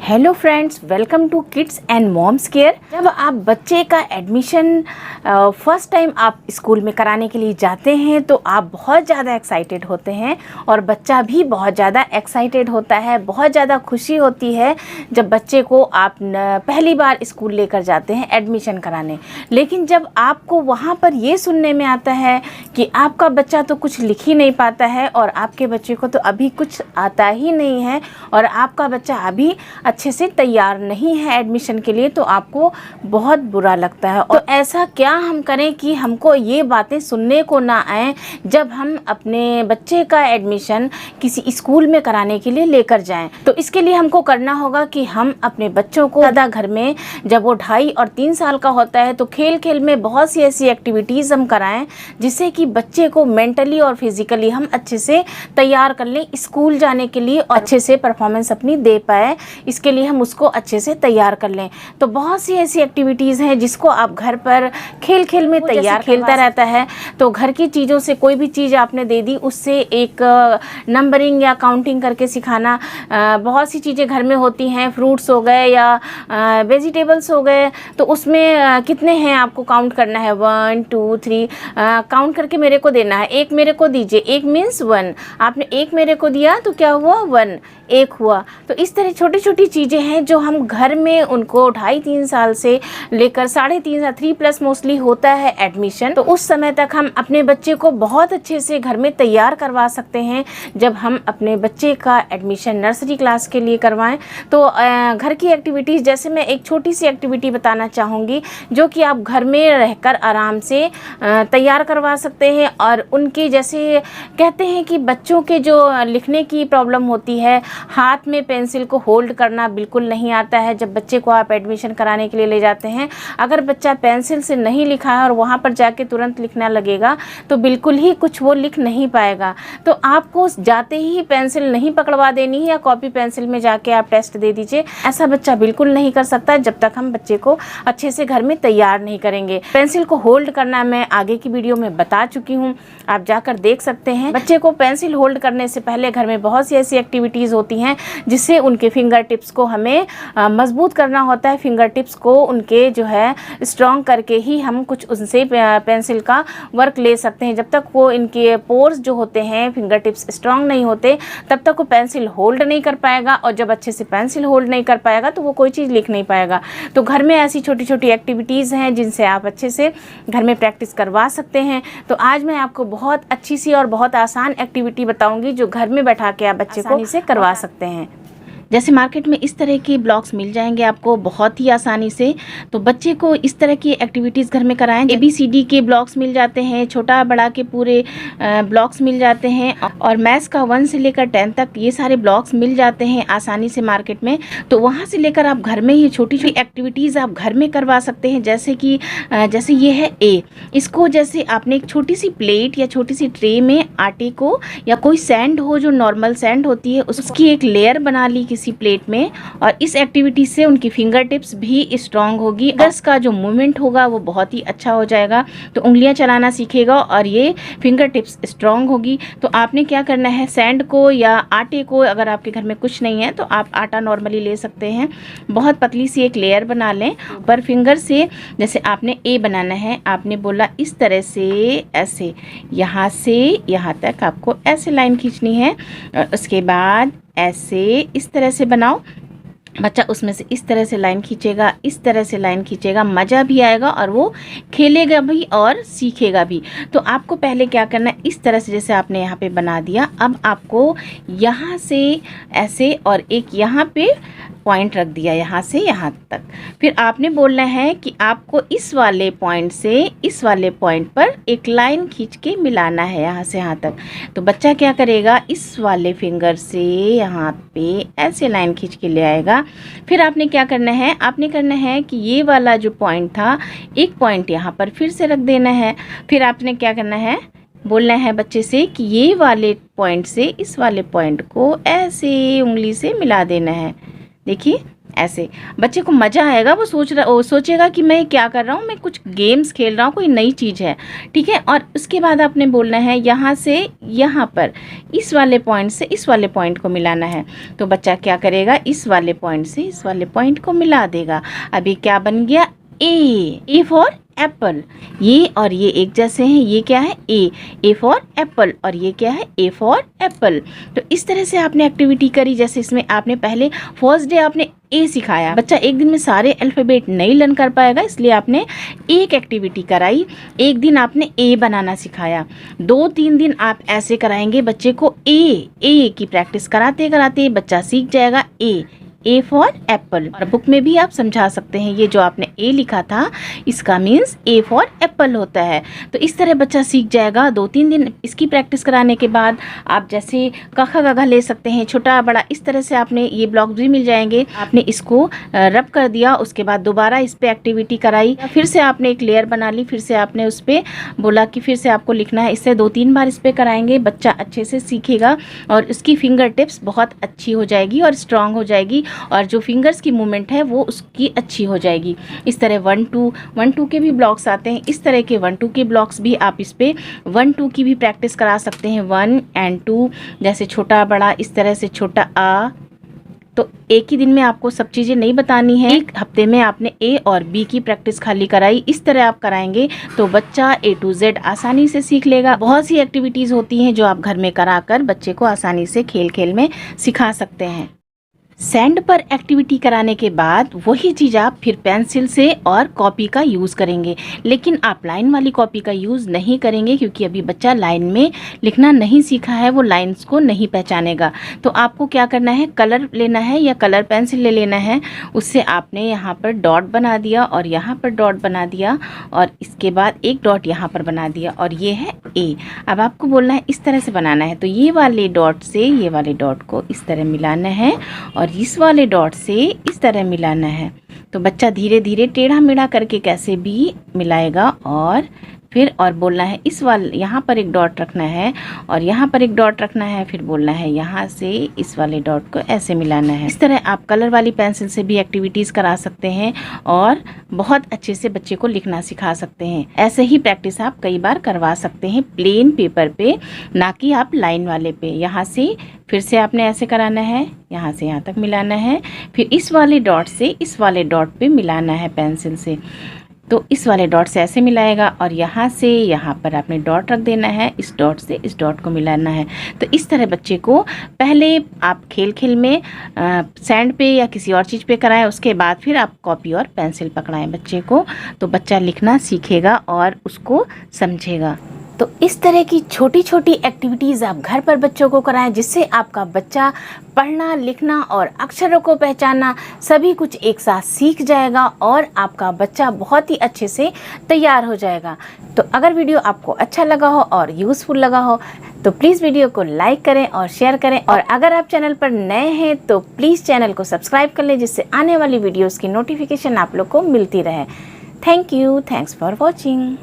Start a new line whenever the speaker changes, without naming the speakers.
Hello friends, welcome to kids and moms care. जब आप बच्चे का एडमिशन फर्स्ट टाइम आप स्कूल में कराने के लिए जाते हैं तो आप बहुत ज़्यादा एक्साइटेड होते हैं और बच्चा भी बहुत ज़्यादा एक्साइटेड होता है। बहुत ज़्यादा खुशी होती है जब बच्चे को आप पहली बार स्कूल लेकर जाते हैं एडमिशन कराने। लेकिन जब आपको वहाँ पर ये सुनने में आता है कि आपका बच्चा तो कुछ लिख ही नहीं पाता है और आपके बच्चे को तो अभी कुछ आता ही नहीं है और आपका बच्चा अभी अच्छे से तैयार नहीं है एडमिशन के लिए, तो आपको बहुत बुरा लगता है। और तो ऐसा क्या हम करें कि हमको ये बातें सुनने को ना आए जब हम अपने बच्चे का एडमिशन किसी स्कूल में कराने के लिए लेकर जाएं। तो इसके लिए हमको करना होगा कि हम अपने बच्चों को ज़्यादा घर में, जब वो 2.5 और 3 साल का होता है, तो खेल खेल में बहुत सी ऐसी एक्टिविटीज़ हम कराएं जिससे कि बच्चे को मेंटली और फिजिकली हम अच्छे से तैयार कर लें स्कूल जाने के लिए और अच्छे से परफॉर्मेंस अपनी दे पाए। इसके लिए हम उसको अच्छे से तैयार कर लें। तो बहुत सी ऐसी एक्टिविटीज़ हैं जिसको आप घर पर खेल खेल में तैयार खेलता रहता है। तो घर की चीज़ों से कोई भी चीज़ आपने दे दी, उससे एक नंबरिंग या काउंटिंग करके सिखाना। बहुत सी चीज़ें घर में होती हैं, फ्रूट्स हो गए या वेजिटेबल्स हो गए, तो उसमें कितने हैं आपको काउंट करना है, 1 2 3 काउंट करके मेरे को देना है। एक मेरे को दीजिए, एक मीन्स 1। आपने एक मेरे को दिया तो क्या हुआ, 1, एक हुआ। तो इस तरह छोटी छोटी चीज़ें हैं जो हम घर में उनको 2.5-3 साल से लेकर 3.5 साल, 3+ मोस्टली होता है एडमिशन, तो उस समय तक हम अपने बच्चे को बहुत अच्छे से घर में तैयार करवा सकते हैं। जब हम अपने बच्चे का एडमिशन नर्सरी क्लास के लिए करवाएं तो घर की एक्टिविटीज़, जैसे मैं एक छोटी सी एक्टिविटी बताना चाहूँगी जो कि आप घर में रहकर आराम से तैयार करवा सकते हैं। और उनके, जैसे कहते हैं कि बच्चों के जो लिखने की प्रॉब्लम होती है, हाथ में पेंसिल को होल्ड करना बिल्कुल नहीं आता है। जब बच्चे को आप एडमिशन कराने के लिए ले जाते हैं, अगर बच्चा पेंसिल से नहीं लिखा है और वहाँ पर जाके तुरंत लिखना लगेगा तो बिल्कुल ही कुछ वो लिख नहीं पाएगा। तो आपको जाते ही पेंसिल नहीं पकड़वा देनी है या कॉपी पेंसिल में जाके आप टेस्ट दे दीजिए। ऐसा बच्चा बिल्कुल नहीं कर सकता जब तक हम बच्चे को अच्छे से घर में तैयार नहीं करेंगे। पेंसिल को होल्ड करना मैं आगे की वीडियो में बता चुकी हूँ, आप जाकर देख सकते हैं। बच्चे को पेंसिल होल्ड करने से पहले घर में बहुत सी ऐसी एक्टिविटीज़ होती हैं जिससे उनके फिंगर टिप्स को हमें मजबूत करना होता है। फिंगर टिप्स को उनके जो है स्ट्रॉन्ग करके ही हम कुछ उनसे पेंसिल का वर्क ले सकते हैं। जब तक वो इनके पोर्स जो होते हैं, फिंगर टिप्स स्ट्रॉन्ग नहीं होते, तब तक वो पेंसिल होल्ड नहीं कर पाएगा और जब अच्छे से पेंसिल होल्ड नहीं कर पाएगा तो वो कोई चीज़ लिख नहीं पाएगा। तो घर में ऐसी छोटी छोटी एक्टिविटीज़ हैं जिनसे आप अच्छे से घर में प्रैक्टिस करवा सकते हैं। तो आज मैं आपको बहुत अच्छी सी और बहुत आसान एक्टिविटी बताऊंगी जो घर में बैठा के आप बच्चे को आसानी से करवा सकते हैं। जैसे मार्केट में इस तरह के ब्लॉक्स मिल जाएंगे आपको बहुत ही आसानी से। तो बच्चे को इस तरह की एक्टिविटीज़ घर में कराएं। ABCD के ब्लॉक्स मिल जाते हैं, छोटा बड़ा के पूरे ब्लॉक्स मिल जाते हैं और मैथ्स का 1 से लेकर 10 तक ये सारे ब्लॉक्स मिल जाते हैं आसानी से मार्केट में। तो वहाँ से लेकर आप घर में ही छोटी छोटी एक्टिविटीज़ आप घर में करवा सकते हैं। जैसे कि जैसे ये है A, इसको जैसे आपने एक छोटी सी प्लेट या छोटी सी ट्रे में आटे को या कोई सैंड हो, जो नॉर्मल सैंड होती है, उसकी एक लेयर बना ली किसी प्लेट में। और इस एक्टिविटी से उनकी फिंगर टिप्स भी स्ट्रांग होगी, फिंगर्स का जो मूवमेंट होगा वो बहुत ही अच्छा हो जाएगा। तो उंगलियां चलाना सीखेगा और ये फिंगर टिप्स स्ट्रांग होगी। तो आपने क्या करना है, सैंड को या आटे को, अगर आपके घर में कुछ नहीं है तो आप आटा नॉर्मली ले सकते हैं, बहुत पतली सी एक लेयर बना लें। पर फिंगर से, जैसे आपने A बनाना है, आपने बोला इस तरह से, ऐसे यहाँ से यहाँ तक आपको ऐसे लाइन खींचनी है और उसके बाद ऐसे इस तरह से बनाओ। बच्चा उसमें से इस तरह से लाइन खींचेगा, इस तरह से लाइन खींचेगा, मज़ा भी आएगा और वो खेलेगा भी और सीखेगा भी। तो आपको पहले क्या करना है, इस तरह से जैसे आपने यहाँ पे बना दिया, अब आपको यहाँ से ऐसे और एक यहाँ पे पॉइंट रख दिया, यहाँ से यहाँ तक। फिर आपने बोलना है कि आपको इस वाले पॉइंट से इस वाले पॉइंट पर एक लाइन खींच के मिलाना है यहाँ से यहाँ तक। तो बच्चा क्या करेगा, इस वाले फिंगर से यहाँ पे ऐसे लाइन खींच के ले आएगा। फिर आपने क्या करना है, आपने करना है कि ये वाला जो पॉइंट था, एक पॉइंट यहाँ पर फिर से रख देना है। फिर आपने क्या करना है, बोलना है बच्चे से कि ये वाले पॉइंट से इस वाले पॉइंट को ऐसे उंगली से मिला देना है। देखिए ऐसे बच्चे को मज़ा आएगा, वो सोचेगा कि मैं क्या कर रहा हूँ, मैं कुछ गेम्स खेल रहा हूँ, कोई नई चीज़ है, ठीक है। और उसके बाद आपने बोलना है यहाँ से यहाँ पर इस वाले पॉइंट से इस वाले पॉइंट को मिलाना है। तो बच्चा क्या करेगा, इस वाले पॉइंट से इस वाले पॉइंट को मिला देगा। अभी क्या बन गया, ए फॉर एप्पल। ये और ये एक जैसे हैं, ये क्या है, ए फॉर एप्पल, और ये क्या है, ए फॉर एप्पल। तो इस तरह से आपने एक्टिविटी करी। जैसे इसमें आपने पहले फर्स्ट डे आपने ए सिखाया, बच्चा एक दिन में सारे अल्फ़ाबेट नहीं लर्न कर पाएगा, इसलिए आपने एक एक्टिविटी कराई। एक दिन आपने ए बनाना सिखाया, 2-3 दिन आप ऐसे कराएंगे बच्चे को। ए की प्रैक्टिस कराते कराते बच्चा सीख जाएगा ए फॉर एप्पल। और बुक में भी आप समझा सकते हैं, ये जो आपने ए लिखा था इसका मीन्स ए फॉर एप्पल होता है। तो इस तरह बच्चा सीख जाएगा। 2-3 दिन इसकी प्रैक्टिस कराने के बाद आप जैसे क ख ग घ ले सकते हैं, छोटा बड़ा, इस तरह से आपने ये ब्लॉक्स भी मिल जाएंगे। आपने इसको रब कर दिया, उसके बाद दोबारा इस पे एक्टिविटी कराई, फिर से आपने एक लेयर बना ली, फिर से आपने उस पर बोला कि फिर से आपको लिखना है। इससे 2-3 बार इस पर कराएंगे, बच्चा अच्छे से सीखेगा और उसकी फिंगर टिप्स बहुत अच्छी हो जाएगी और स्ट्रांग हो जाएगी, और जो फिंगर्स की मूवमेंट है वो उसकी अच्छी हो जाएगी। इस तरह 1-2 के भी ब्लॉक्स आते हैं, इस तरह के 1-2 के ब्लॉक्स भी आप इस पे 1-2 की भी प्रैक्टिस करा सकते हैं। 1 और 2 जैसे छोटा बड़ा, इस तरह से छोटा आ। तो एक ही दिन में आपको सब चीज़ें नहीं बतानी है, एक हफ्ते में आपने ए और बी की प्रैक्टिस खाली कराई। इस तरह आप कराएंगे तो बच्चा A to Z आसानी से सीख लेगा। बहुत सी एक्टिविटीज़ होती हैं जो आप घर में कराकर बच्चे को आसानी से खेल खेल में सिखा सकते हैं। सैंड पर एक्टिविटी कराने के बाद वही चीज़ आप फिर पेंसिल से और कॉपी का यूज़ करेंगे, लेकिन आप लाइन वाली कॉपी का यूज़ नहीं करेंगे क्योंकि अभी बच्चा लाइन में लिखना नहीं सीखा है, वो लाइंस को नहीं पहचानेगा। तो आपको क्या करना है, कलर लेना है या कलर पेंसिल ले लेना है, उससे आपने यहाँ पर डॉट बना दिया और यहाँ पर डॉट बना दिया और इसके बाद एक डॉट यहाँ पर बना दिया और ये है ए। अब आपको बोलना है इस तरह से बनाना है, तो ये वाले डॉट से ये वाले डॉट को इस तरह मिलाना है और इस वाले डॉट से इस तरह मिलाना है। तो बच्चा धीरे धीरे टेढ़ा मेढ़ा करके कैसे भी मिलाएगा और फिर और बोलना है इस वाले, यहाँ पर एक डॉट रखना है और यहाँ पर एक डॉट रखना है, फिर बोलना है यहाँ से इस वाले डॉट को ऐसे मिलाना है। इस तरह आप कलर वाली पेंसिल से भी एक्टिविटीज़ करा सकते हैं और बहुत अच्छे से बच्चे को लिखना सिखा सकते हैं। ऐसे ही प्रैक्टिस आप कई बार करवा सकते हैं प्लेन पेपर पे, ना कि आप लाइन वाले पे। यहाँ से फिर से आपने ऐसे कराना है, यहाँ से यहाँ तक मिलाना है, फिर इस वाले डॉट से इस वाले डॉट पे मिलाना है पेंसिल से। तो इस वाले डॉट से ऐसे मिलाएगा और यहाँ से यहाँ पर आपने डॉट रख देना है, इस डॉट से इस डॉट को मिलाना है। तो इस तरह बच्चे को पहले आप खेल खेल में सैंड पे या किसी और चीज़ पे कराएं, उसके बाद फिर आप कॉपी और पेंसिल पकड़ाएं बच्चे को, तो बच्चा लिखना सीखेगा और उसको समझेगा। तो इस तरह की छोटी छोटी एक्टिविटीज़ आप घर पर बच्चों को कराएं, जिससे आपका बच्चा पढ़ना, लिखना और अक्षरों को पहचानना सभी कुछ एक साथ सीख जाएगा और आपका बच्चा बहुत ही अच्छे से तैयार हो जाएगा। तो अगर वीडियो आपको अच्छा लगा हो और यूज़फुल लगा हो तो प्लीज़ वीडियो को लाइक करें और शेयर करें, और अगर आप चैनल पर नए हैं तो प्लीज़ चैनल को सब्सक्राइब कर लें, जिससे आने वाली वीडियोज़ की नोटिफिकेशन आप लोग को मिलती रहे। Thank you, thanks for watching.